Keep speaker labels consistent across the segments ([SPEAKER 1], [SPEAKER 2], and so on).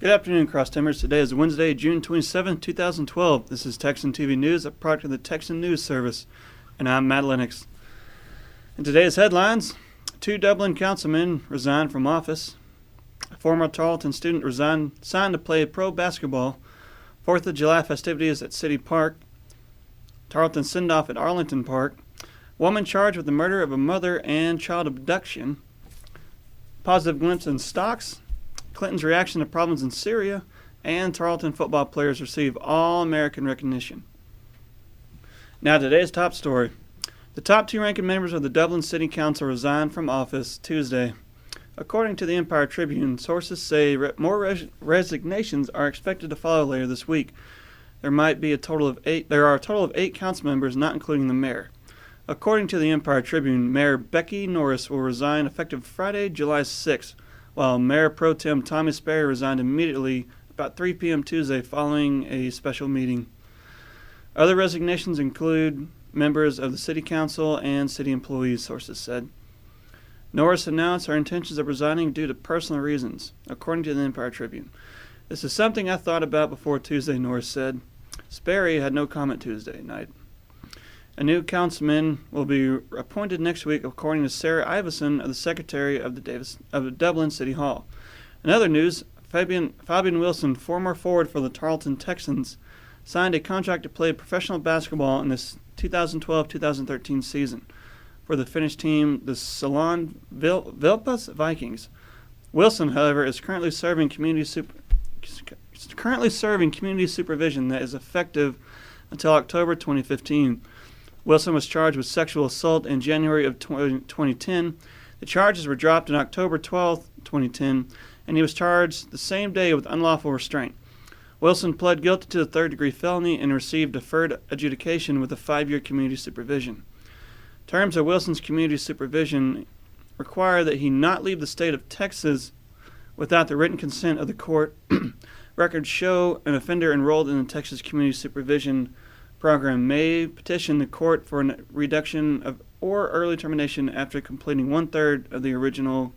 [SPEAKER 1] Good afternoon, Cross Timers. Today is Wednesday, June 27, 2012. This is Texan TV News, a product of the Texan News Service, and I'm Matt Lennox. In today's headlines, 2 Dublin councilmen resigned from office. A former Tarleton student signed to play pro basketball. 4th of July festivities at City Park. Tarleton send-off at Arlington Park. Woman charged with the murder of a mother and child abduction. Positive glimpse in stocks. Clinton's reaction to problems in Syria, and Tarleton football players receive All-American recognition. Now today's top story. The top 2 ranking members of the Dublin City Council resigned from office Tuesday. According to the Empire Tribune, sources say more resignations are expected to follow later this week. There are a total of 8 council members, not including the mayor. According to the Empire Tribune, Mayor Becky Norris will resign effective Friday, July 6th. While Mayor Pro Tem Tommy Sperry resigned immediately about 3 p.m. Tuesday following a special meeting. Other resignations include members of the City Council and city employees, sources said. Norris announced her intentions of resigning due to personal reasons, according to the Empire Tribune. This is something I thought about before Tuesday, Norris said. Sperry had no comment Tuesday night. A new councilman will be appointed next week, according to Sarah Iveson, the secretary of the Dublin City Hall. In other news, Fabian Wilson, former forward for the Tarleton Texans, signed a contract to play professional basketball in this 2012-2013 season for the Finnish team, the Salon Vilpas Vikings. Wilson, however, is currently serving community supervision that is effective until October 2015. Wilson was charged with sexual assault in January of 2010. The charges were dropped on October 12, 2010, and he was charged the same day with unlawful restraint. Wilson pled guilty to the third-degree felony and received deferred adjudication with a 5-year community supervision. Terms of Wilson's community supervision require that he not leave the state of Texas without the written consent of the court. Records show an offender enrolled in the Texas Community Supervision Program may petition the court for a reduction of or early termination after completing 1/3 of the original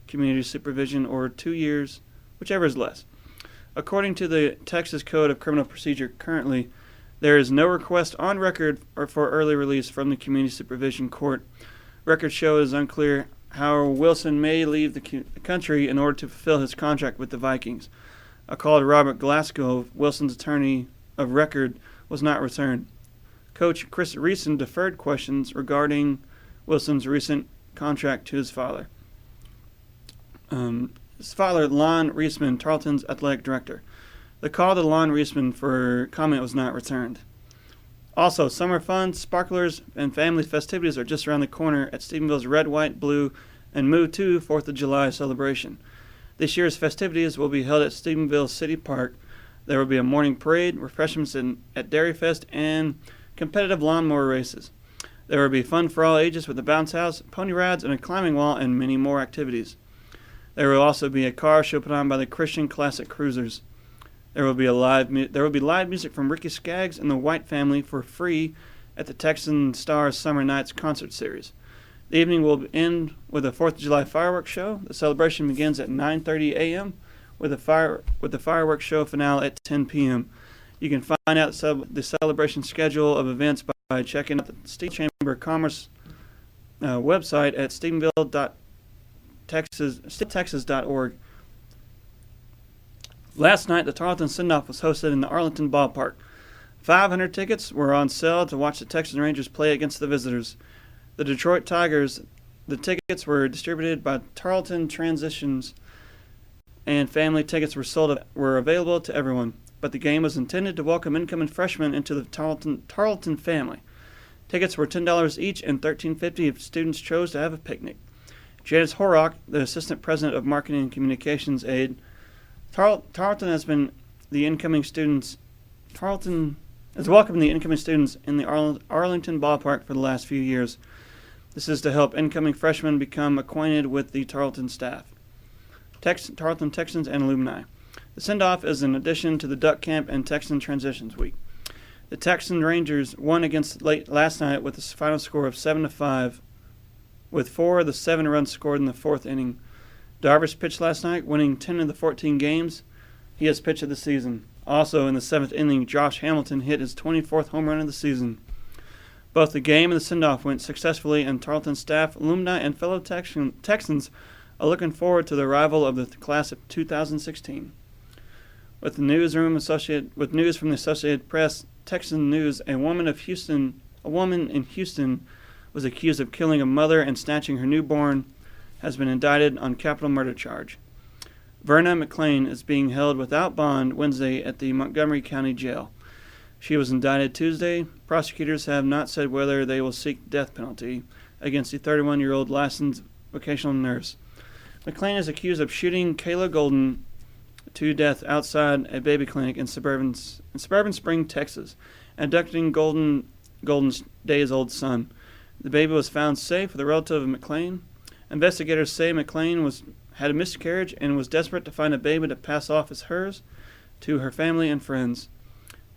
[SPEAKER 1] community supervision or 2 years, whichever is less. According to the Texas Code of Criminal Procedure, currently there is no request on record or for early release from the community supervision court. Records show it is unclear how Wilson may leave the country in order to fulfill his contract with the Vikings. A call to Robert Glasgow, Wilson's attorney of record, was not returned. Coach Chris Reeson deferred questions regarding Wilson's recent contract to his father. Lon Reisman, Tarleton's athletic director. The call to Lon Reisman for comment was not returned. Also, summer fun, sparklers, and family festivities are just around the corner at Stephenville's Red, White, Blue, and Moo 2 4th of July celebration. This year's festivities will be held at Stephenville City Park. There will be a morning parade, refreshments at Dairy Fest, and competitive lawnmower races. There will be fun for all ages with a bounce house, pony rides, and a climbing wall, and many more activities. There will also be a car show put on by the Christian Classic Cruisers. There will be live music from Ricky Skaggs and the White Family for free at the Texan Stars Summer Nights concert series. The evening will end with a 4th of July fireworks show. The celebration begins at 9:30 a.m. with the fireworks show finale at 10 p.m. You can find out the celebration schedule of events by checking out the State Chamber of Commerce website at stephenville.texas.org. Last night, the Tarleton send-off was hosted in the Arlington ballpark. 500 tickets were on sale to watch the Texas Rangers play against the visitors, the Detroit Tigers. The tickets were distributed by Tarleton Transitions, and family tickets were available to everyone. But the game was intended to welcome incoming freshmen into the Tarleton family. Tickets were $10 each and $13.50 if students chose to have a picnic. Janice Horrock, the assistant president of marketing and communications aide, Tarleton has welcomed the incoming students in the Arlington ballpark for the last few years. This is to help incoming freshmen become acquainted with the Tarleton staff, Tarleton Texans, and alumni. The send-off is in addition to the Duck Camp and Texan Transitions Week. The Texan Rangers won last night with a final score of 7-5, with 4 of the 7 runs scored in the 4th inning. Darvish pitched last night, winning 10 of the 14 games. He has pitch of the season. Also, in the 7th inning, Josh Hamilton hit his 24th home run of the season. Both the game and the send-off went successfully, and Tarleton staff, alumni, and fellow Texans are looking forward to the arrival of the class of 2016. With news from the Associated Press, Texan News, a woman in Houston was accused of killing a mother and snatching her newborn, has been indicted on capital murder charge. Verna McLean is being held without bond Wednesday at the Montgomery County Jail. She was indicted Tuesday. Prosecutors have not said whether they will seek death penalty against the 31-year-old licensed vocational nurse. McLean is accused of shooting Kayla Golden to death outside a baby clinic in suburban Spring, Texas, abducting Golden's days-old son. The baby was found safe with a relative of McLean. Investigators say McLean had a miscarriage and was desperate to find a baby to pass off as hers to her family and friends.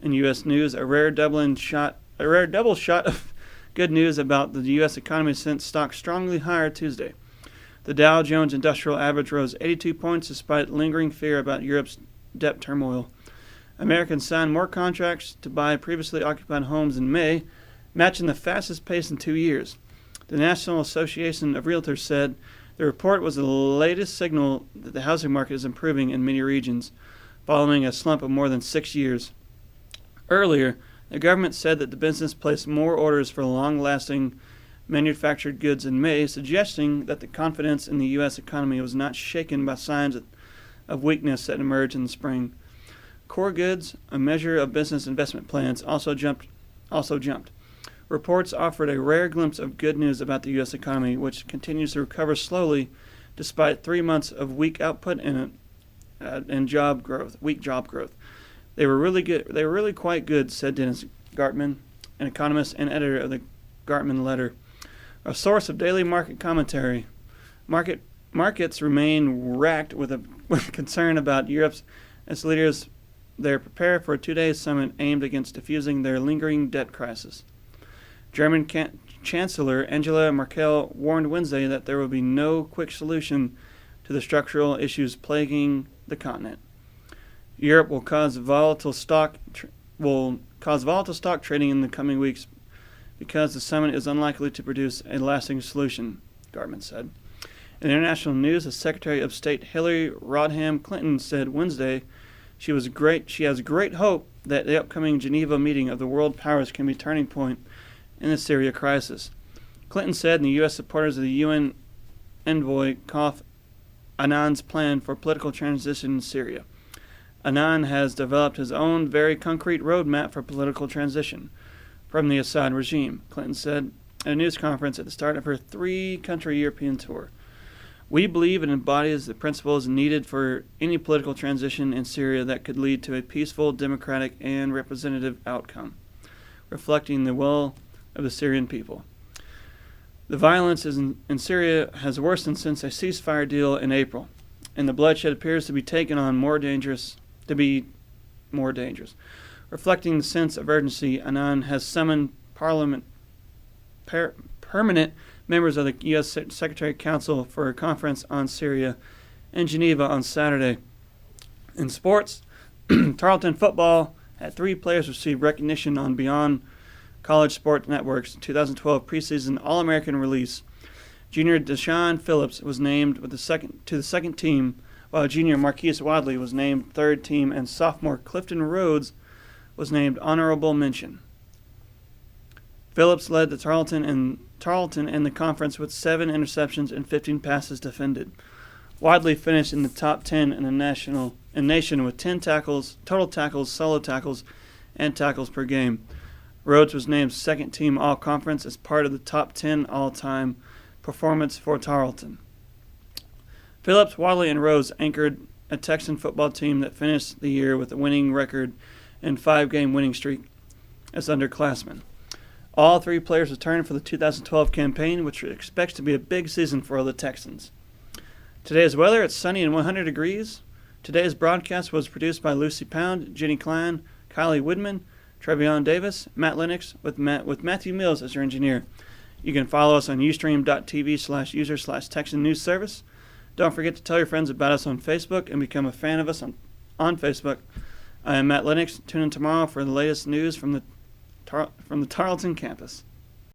[SPEAKER 1] In U.S. news, a rare double shot of good news about the U.S. economy sent stocks strongly higher Tuesday. The Dow Jones Industrial Average rose 82 points despite lingering fear about Europe's debt turmoil. Americans signed more contracts to buy previously occupied homes in May, matching the fastest pace in 2 years. The National Association of Realtors said the report was the latest signal that the housing market is improving in many regions, following a slump of more than 6 years. Earlier, the government said that the business placed more orders for long-lasting manufactured goods in May, suggesting that the confidence in the U.S. economy was not shaken by signs of weakness that emerged in the spring. Core goods, a measure of business investment plans, also jumped. Reports offered a rare glimpse of good news about the U.S. economy, which continues to recover slowly despite 3 months of weak output and job growth. They were really good. They were really quite good, said Dennis Gartman, an economist and editor of the Gartman Letter, a source of daily market commentary. Markets remain racked with concern about Europe's as leaders there prepare for a 2-day summit aimed against diffusing their lingering debt crisis. German Chancellor Angela Merkel warned Wednesday that there will be no quick solution to the structural issues plaguing the continent. Europe will cause volatile stock trading in the coming weeks because the summit is unlikely to produce a lasting solution, Gartman said. In international news, the Secretary of State Hillary Rodham Clinton said Wednesday she has great hope that the upcoming Geneva meeting of the world powers can be a turning point in the Syria crisis. Clinton said the U.S. supporters of the UN envoy Kofi Annan's plan for political transition in Syria. Annan has developed his own very concrete roadmap for political transition from the Assad regime, Clinton said at a news conference at the start of her 3-country European tour. We believe it embodies the principles needed for any political transition in Syria that could lead to a peaceful, democratic, and representative outcome, reflecting the will of the Syrian people. The violence in Syria has worsened since a ceasefire deal in April, and the bloodshed appears to be more dangerous. Reflecting the sense of urgency, Annan has summoned permanent members of the U.S. Secretary Council for a conference on Syria in Geneva on Saturday. In sports, Tarleton football had 3 players receive recognition on Beyond College Sport Network's 2012 preseason All-American release. Junior Deshaun Phillips was named to the second team, while junior Marquise Wadley was named 3rd team, and sophomore Clifton Rhodes was named honorable mention. Phillips led the Tarleton in the conference with 7 interceptions and 15 passes defended. Wadley finished in the top 10 in the nation with 10 tackles, total tackles, solo tackles, and tackles per game. Rhodes was named 2nd team All-Conference as part of the top 10 all-time performance for Tarleton. Phillips, Wadley, and Rhodes anchored a Texan football team that finished the year with a winning record and 5-game winning streak as underclassmen. All 3 players returned for the 2012 campaign, which expects to be a big season for the Texans. Today's weather, it's sunny and 100 degrees. Today's broadcast was produced by Lucy Pound, Jenny Klein, Kylie Woodman, Trevion Davis, Matt Lennox, with Matthew Mills as your engineer. You can follow us on ustream.tv/user/Texan News Service. Don't forget to tell your friends about us on Facebook and become a fan of us on on Facebook. I am Matt Lennox. Tune in tomorrow for the latest news from the Tarleton campus.